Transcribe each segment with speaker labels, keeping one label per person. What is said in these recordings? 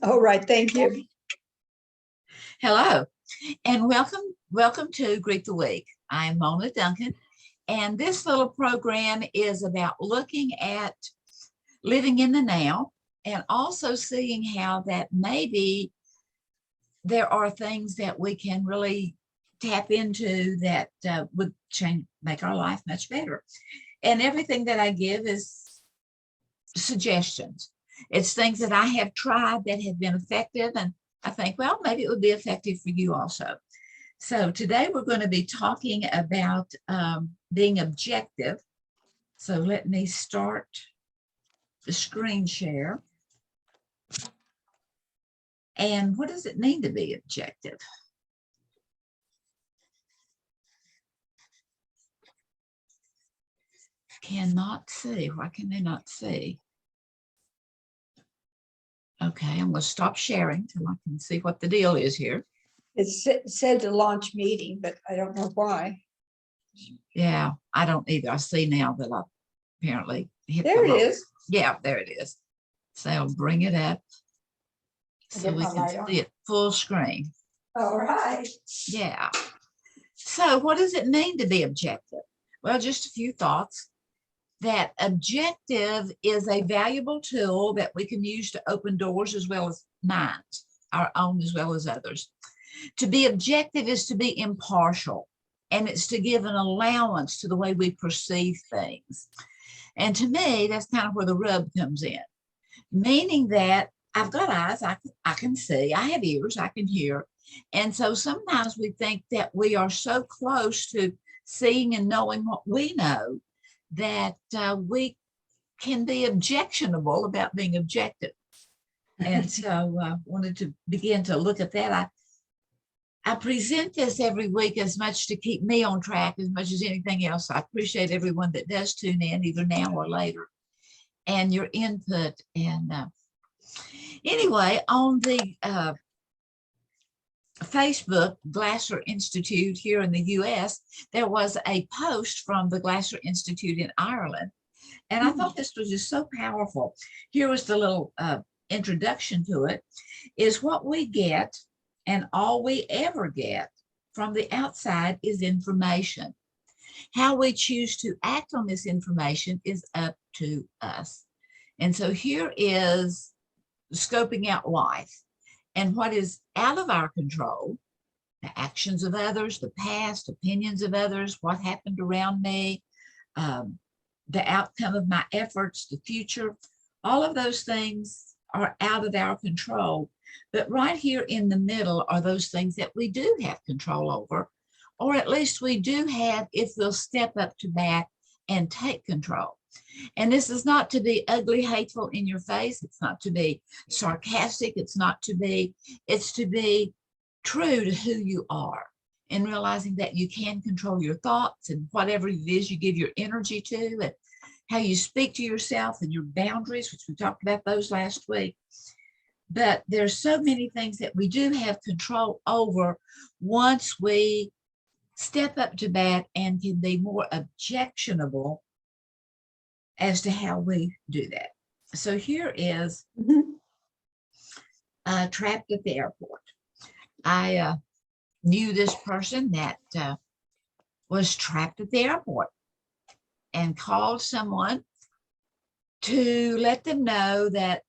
Speaker 1: All right, thank you.
Speaker 2: Hello, and welcome to Greet the Week. I'm Mona Duncan, and this little program is about looking at living in the now and also seeing how that maybe there are things that we can really tap into that would make our life much better. And everything that I give is suggestions. It's things that I have tried that have been effective, and I think, well, maybe it would be effective for you also. So today we're going to be talking about being objective. So let me start the screen share. And what does it mean to be objective? Cannot see. Why can they not see? Okay, I'm going to stop sharing till I can see what the deal is here.
Speaker 1: It said to launch meeting, but I don't know why.
Speaker 2: Yeah, I don't either. I see now that I apparently hit
Speaker 1: there. It is.
Speaker 2: Yeah, there it is. So I'll bring it up so we can see it full screen.
Speaker 1: All right.
Speaker 2: Yeah. So what does it mean to be objective? Well, just a few thoughts. That objective is a valuable tool that we can use to open doors as well as minds, our own as well as others. To be objective is to be impartial, and it's to give an allowance to the way we perceive things. And to me, that's kind of where the rub comes in, meaning that I've got eyes, I can see, I have ears, I can hear. And so sometimes we think that we are so close to seeing and knowing what we know that we can be objectionable about being objective. And so I wanted to begin to look at that. I present this every week as much to keep me on track as much as anything else. I appreciate everyone that does tune in either now or later and your input. And anyway, on the Facebook Glasser Institute here in the US, there was a post from the Glasser Institute in Ireland. And I thought this was just so powerful. Here was the little introduction to it, is what we get and all we ever get from the outside is information. How we choose to act on this information is up to us. And so here is scoping out life. And what is out of our control, the actions of others, the past, opinions of others, what happened around me, the outcome of my efforts, the future, all of those things are out of our control. But right here in the middle are those things that we do have control over, or at least we do have if we'll step up to bat and take control. And this is not to be ugly, hateful in your face. It's not to be sarcastic. It's to be true to who you are and realizing that you can control your thoughts and whatever it is you give your energy to and how you speak to yourself and your boundaries, which we talked about those last week. But there's so many things that we do have control over once we step up to bat and can be more objectionable as to how we do that. So here is trapped at the airport. I knew this person that was trapped at the airport and called someone to let them know that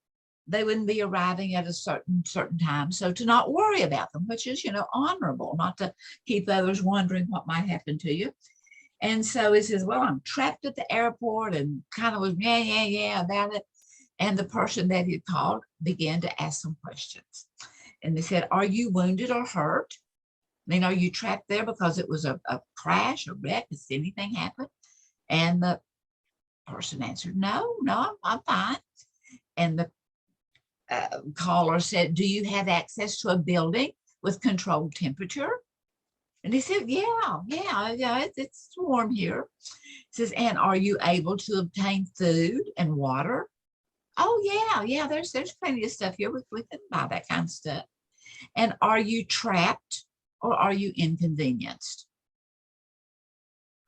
Speaker 2: they wouldn't be arriving at a certain time. So to not worry about them, which is, honorable, not to keep others wondering what might happen to you. And so he says, well, I'm trapped at the airport, and kind of was, yeah about it. And the person that he called began to ask some questions. And they said, are you wounded or hurt? I mean, are you trapped there because it was a crash, a wreck? Has anything happened? And the person answered, no, I'm fine. And the caller said, do you have access to a building with controlled temperature? And he said, yeah, it's warm here. He says, and are you able to obtain food and water? Oh, yeah, there's plenty of stuff here. We can buy that kind of stuff. And are you trapped or are you inconvenienced?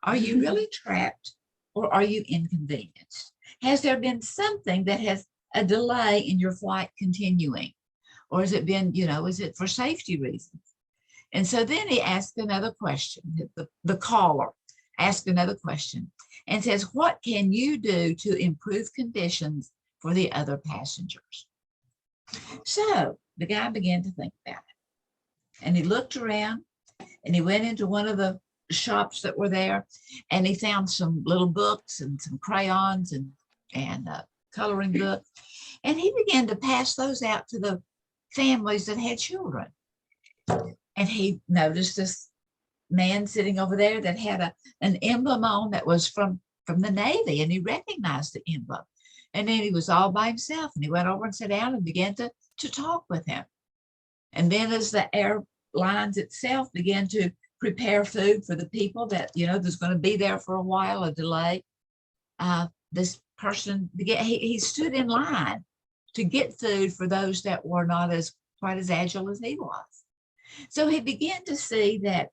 Speaker 2: Are you really trapped or are you inconvenienced? Has there been something that has a delay in your flight continuing? Or has it been, is it for safety reasons? And so then he asked another question. The caller asked another question and says, what can you do to improve conditions for the other passengers? So the guy began to think about it. And he looked around and he went into one of the shops that were there, and he found some little books and some crayons and coloring books. And he began to pass those out to the families that had children. And he noticed this man sitting over there that had an emblem on that was from the Navy, and he recognized the emblem. And then he was all by himself, and he went over and sat down and began to talk with him. And then as the airlines itself began to prepare food for the people that, there's going to be there for a while, a delay, this person began, he stood in line to get food for those that were not quite as agile as he was. So he began to see that,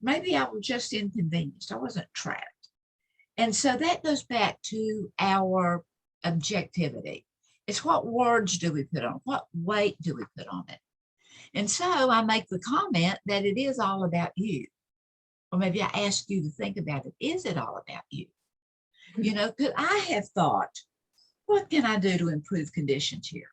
Speaker 2: maybe I was just inconvenienced. I wasn't trapped. And so that goes back to our objectivity. It's what words do we put on? What weight do we put on it? And so I make the comment that it is all about you. Or maybe I ask you to think about it. Is it all about you? Because I have thought, what can I do to improve conditions here?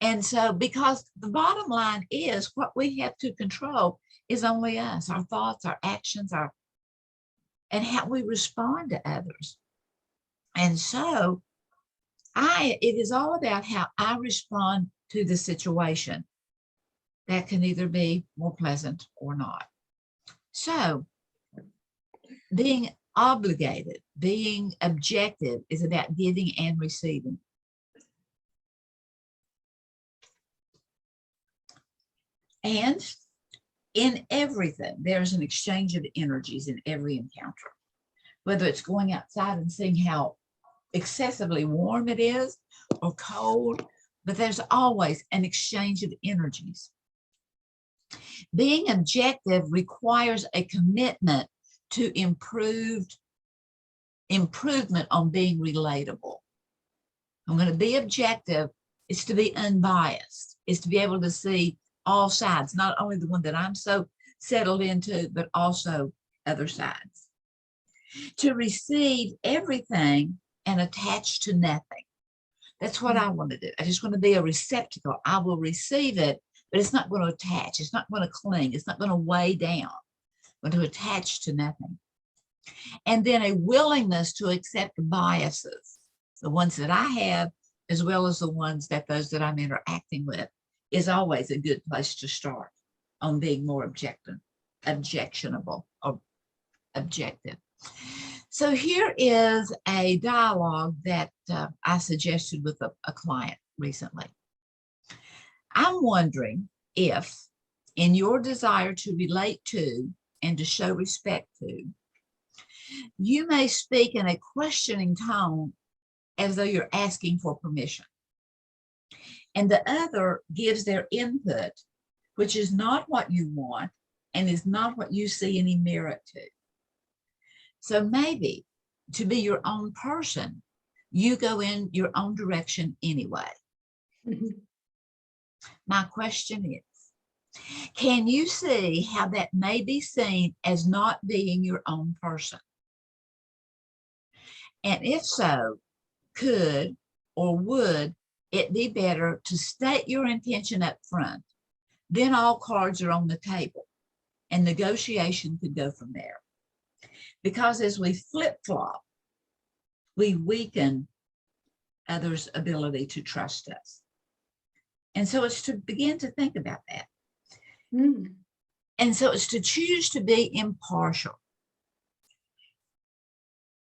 Speaker 2: And so, because the bottom line is what we have to control is only us, our thoughts, our actions, and how we respond to others. And so it is all about how I respond to the situation. That can either be more pleasant or not. So being obligated, being objective is about giving and receiving. And in everything, there's an exchange of energies in every encounter, whether it's going outside and seeing how excessively warm it is or cold, but there's always an exchange of energies. Being objective requires a commitment to improvement on being relatable. I'm going to be objective. It's to be unbiased. It's to be able to see all sides, not only the one that I'm so settled into, but also other sides. To receive everything and attach to nothing. That's what I want to do. I just want to be a receptacle. I will receive it, but it's not going to attach. It's not going to cling. It's not going to weigh down. I'm going to attach to nothing. And then a willingness to accept biases, the ones that I have, as well as the ones that those that I'm interacting with, is always a good place to start on being more objectionable or objective. So here is a dialogue that I suggested with a client recently. I'm wondering if, in your desire to relate to and to show respect to, you may speak in a questioning tone as though you're asking for permission. And the other gives their input, which is not what you want and is not what you see any merit to. So maybe to be your own person, you go in your own direction anyway. My question is, can you see how that may be seen as not being your own person? And if so, could or would it be better to state your intention up front? Then all cards are on the table and negotiation could go from there. Because as we flip-flop, we weaken others' ability to trust us. And so it's to begin to think about that. And so it's to choose to be impartial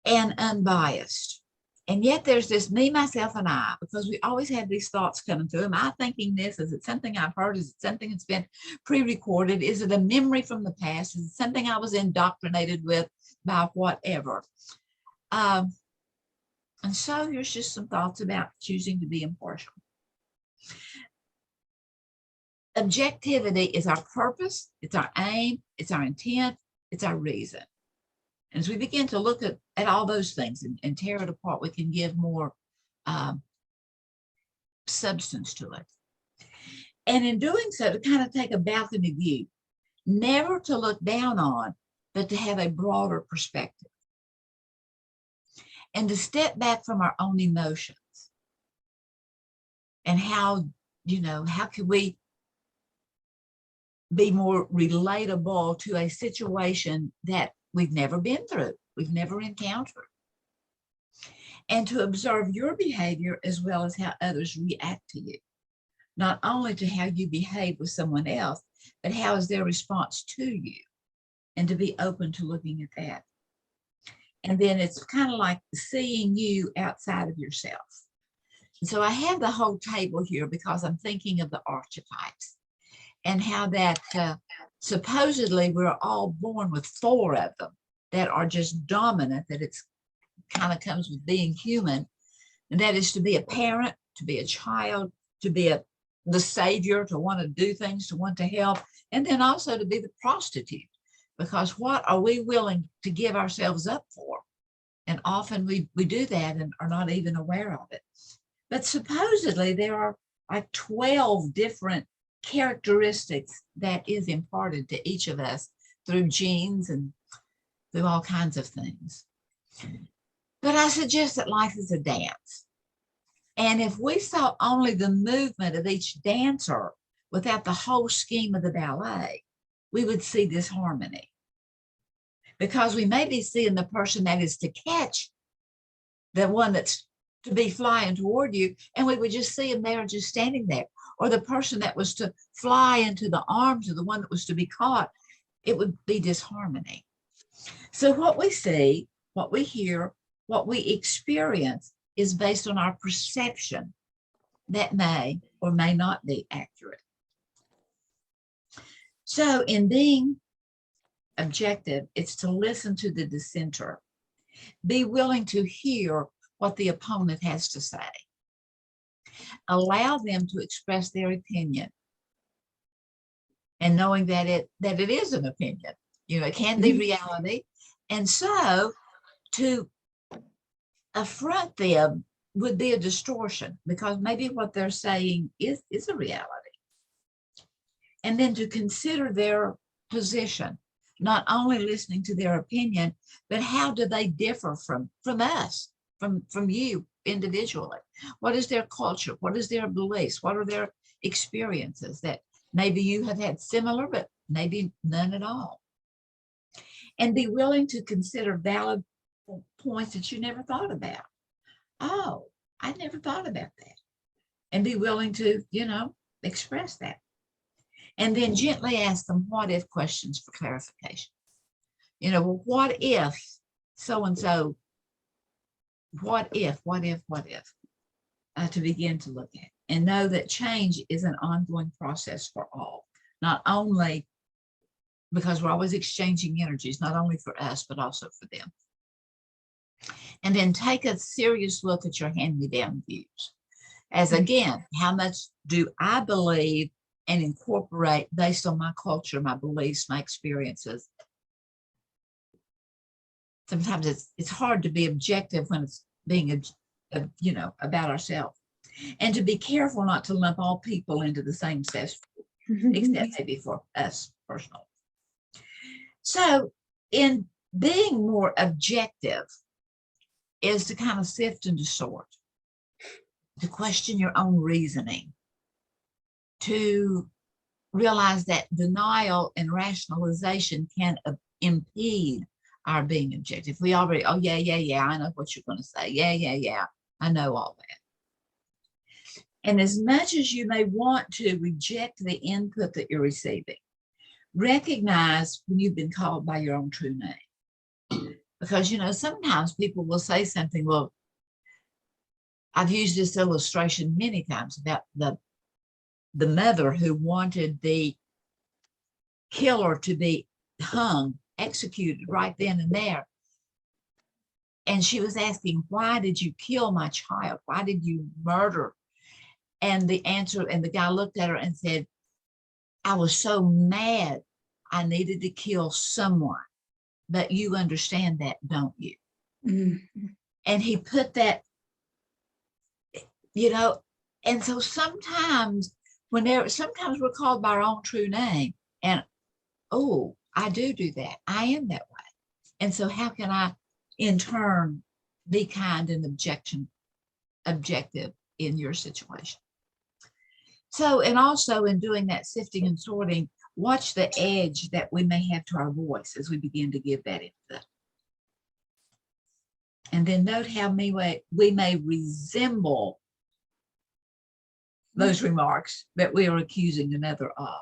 Speaker 2: and unbiased. And yet there's this me, myself, and I, because we always have these thoughts coming through. Am I thinking this? Is it something I've heard? Is it something that's been pre-recorded? Is it a memory from the past? Is it something I was indoctrinated with by whatever? And so here's just some thoughts about choosing to be impartial. Objectivity is our purpose, it's our aim, it's our intent, it's our reason. And as we begin to look at all those things and tear it apart, we can give more substance to it. And in doing so, to kind of take a balcony view, never to look down on, but to have a broader perspective. And to step back from our own emotions. And how, how can we be more relatable to a situation that we've never been through, we've never encountered. And to observe your behavior as well as how others react to you. Not only to how you behave with someone else, but how is their response to you? And to be open to looking at that. And then it's kind of like seeing you outside of yourself. And so I have the whole table here because I'm thinking of the archetypes and how that supposedly we're all born with 4 of them that are just dominant, that it's kind of comes with being human. And that is to be a parent, to be a child, to be the savior, to want to do things, to want to help, and then also to be the prostitute. Because what are we willing to give ourselves up for? And often we do that and are not even aware of it. But supposedly there are like 12 different characteristics that is imparted to each of us through genes and through all kinds of things. But I suggest that life is a dance. And if we saw only the movement of each dancer without the whole scheme of the ballet, we would see disharmony. Because we may be seeing the person that is to catch the one that's to be flying toward you, and we would just see him there just standing there. Or the person that was to fly into the arms of the one that was to be caught, it would be disharmony. So what we see, what we hear, what we experience is based on our perception that may or may not be accurate. So in being objective, it's to listen to the dissenter, be willing to hear what the opponent has to say, allow them to express their opinion, and knowing that it is an opinion, it can be reality. And so to affront them would be a distortion, because maybe what they're saying is a reality. And then to consider their position, not only listening to their opinion, but how do they differ from us, from you individually? What is their culture? What is their beliefs? What are their experiences that maybe you have had similar, but maybe none at all? And be willing to consider valid points that you never thought about. Oh, I never thought about that. And be willing to, express that. And then gently ask them what if questions for clarification. Well, what if so-and-so, what if, to begin to look at. And know that change is an ongoing process for all, not only because we're always exchanging energies, not only for us, but also for them. And then take a serious look at your hand-me-down views. As again, how much do I believe and incorporate based on my culture, my beliefs, my experiences? Sometimes it's hard to be objective when it's being, about ourselves. And to be careful not to lump all people into the same cesspool, except maybe for us personally. So in being more objective is to kind of sift and to sort, to question your own reasoning, to realize that denial and rationalization can impede our being objective. We already, oh, yeah, I know what you're going to say. Yeah, I know all that. And as much as you may want to reject the input that you're receiving, recognize when you've been called by your own true name. Because, sometimes people will say something, well, I've used this illustration many times about the mother who wanted the killer to be hung, executed right then and there. And she was asking, why did you kill my child? Why did you murder? And the answer, and the guy looked at her and said, I was so mad, I needed to kill someone. But you understand that, don't you? Mm-hmm. And he put that, and so sometimes Whenever sometimes we're called by our own true name, and oh, I do that. I am that way. And so how can I in turn be kind and objective in your situation? So, and also in doing that sifting and sorting, watch the edge that we may have to our voice as we begin to give that input. And then note how we may resemble those remarks that we are accusing another of.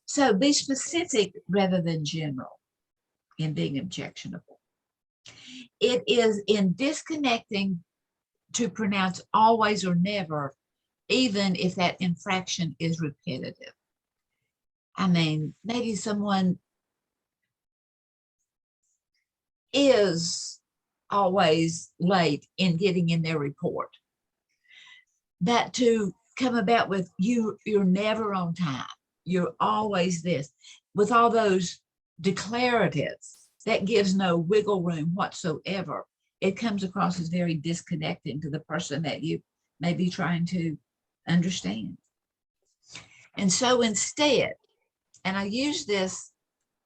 Speaker 2: So be specific rather than general in being objectionable. It is in disconnecting to pronounce always or never, even if that infraction is repetitive. I mean, maybe someone is always late in getting in their report. That to come about with you're never on time, you're always this, with all those declaratives, that gives no wiggle room whatsoever. It comes across as very disconnecting to the person that you may be trying to understand. And so instead, and I use this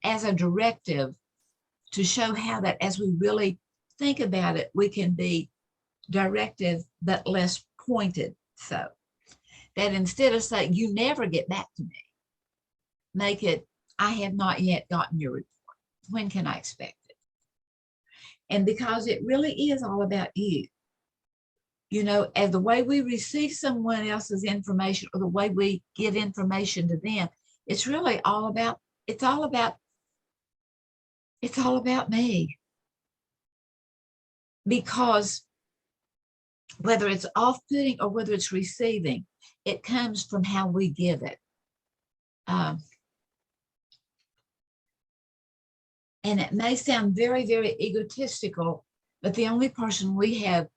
Speaker 2: as a directive to show how that as we really think about it, we can be directive but less pointed. So that instead of saying, you never get back to me, make it, I have not yet gotten your report. When can I expect it? And because it really is all about you. You know, and the way we receive someone else's information or the way we give information to them, it's really all about, it's all about me. Because whether it's off-putting or whether it's receiving, it comes from how we give it. And it may sound very, very egotistical, but the only person we have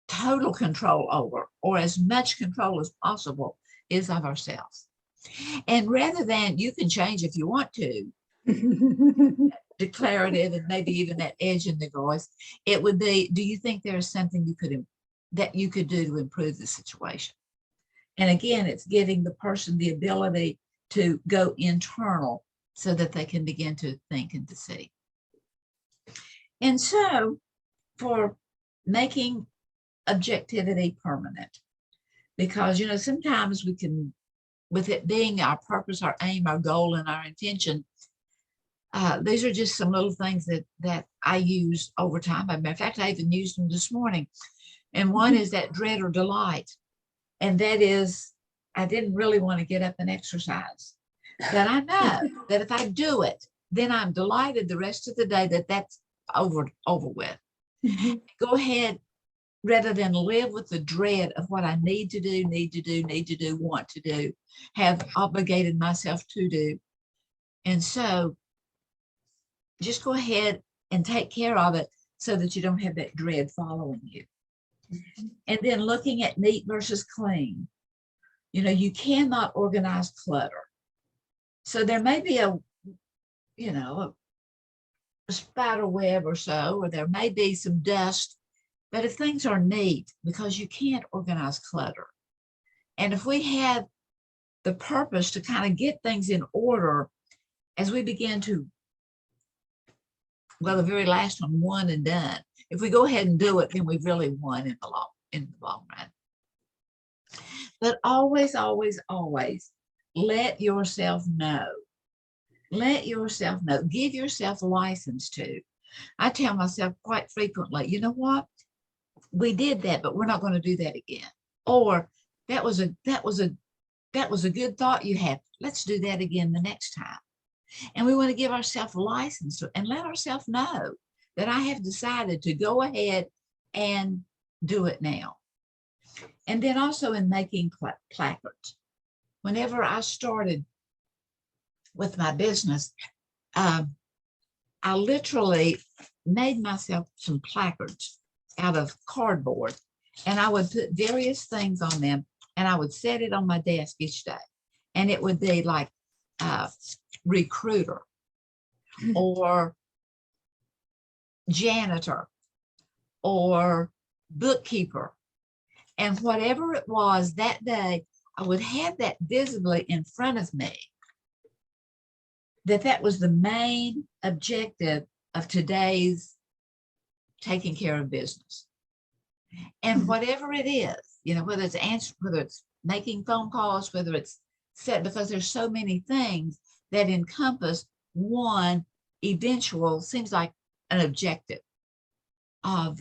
Speaker 2: total control over, or as much control as possible, is of ourselves. And rather than, you can change if you want to, declarative and maybe even that edge in the voice, it would be, do you think there is something that you could do to improve the situation? And again, it's giving the person the ability to go internal so that they can begin to think and to see. And so for making objectivity permanent, because, you know, sometimes we can, with it being our purpose, our aim, our goal, and our intention, these are just some little things that I use over time. In fact, I even used them this morning. And one is that dread or delight. And that is, I didn't really want to get up and exercise. But I know that if I do it, then I'm delighted the rest of the day that that's over with. Go ahead, rather than live with the dread of what I need to do, want to do, have obligated myself to do. And so just go ahead and take care of it so that you don't have that dread following you. And then looking at neat versus clean. You know, you cannot organize clutter. So there may be a spider web or so, or there may be some dust, but if things are neat, because you can't organize clutter. And if we have the purpose to kind of get things in order as we begin to, well, the very last one and done. If we go ahead and do it, then we've really won in the long run. But always, always, always let yourself know. Let yourself know. Give yourself license to. I tell myself quite frequently, you know what? We did that, but we're not going to do that again. Or that was a good thought you had. Let's do that again the next time. And we want to give ourselves license to, and let ourselves know that I have decided to go ahead and do it now. And then also in making placards. Whenever I started with my business, I literally made myself some placards out of cardboard, and I would put various things on them, and I would set it on my desk each day. And it would be like recruiter or janitor or bookkeeper. And whatever it was that day, I would have that visibly in front of me, that was the main objective of today's taking care of business. And whatever it is, whether it's whether it's making phone calls, whether it's set, because there's so many things that encompass one eventual, seems like an objective of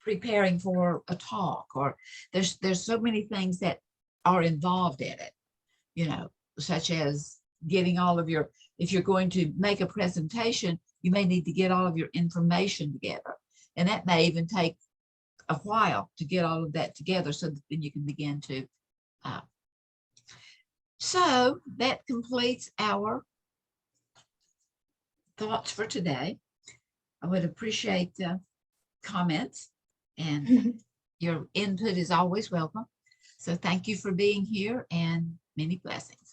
Speaker 2: preparing for a talk, or there's so many things that are involved in it, such as getting all of your, if you're going to make a presentation, you may need to get all of your information together. And that may even take a while to get all of that together, so that then you can begin to. So that completes our thoughts for today. I would appreciate comments, and your input is always welcome. So thank you for being here, and many blessings.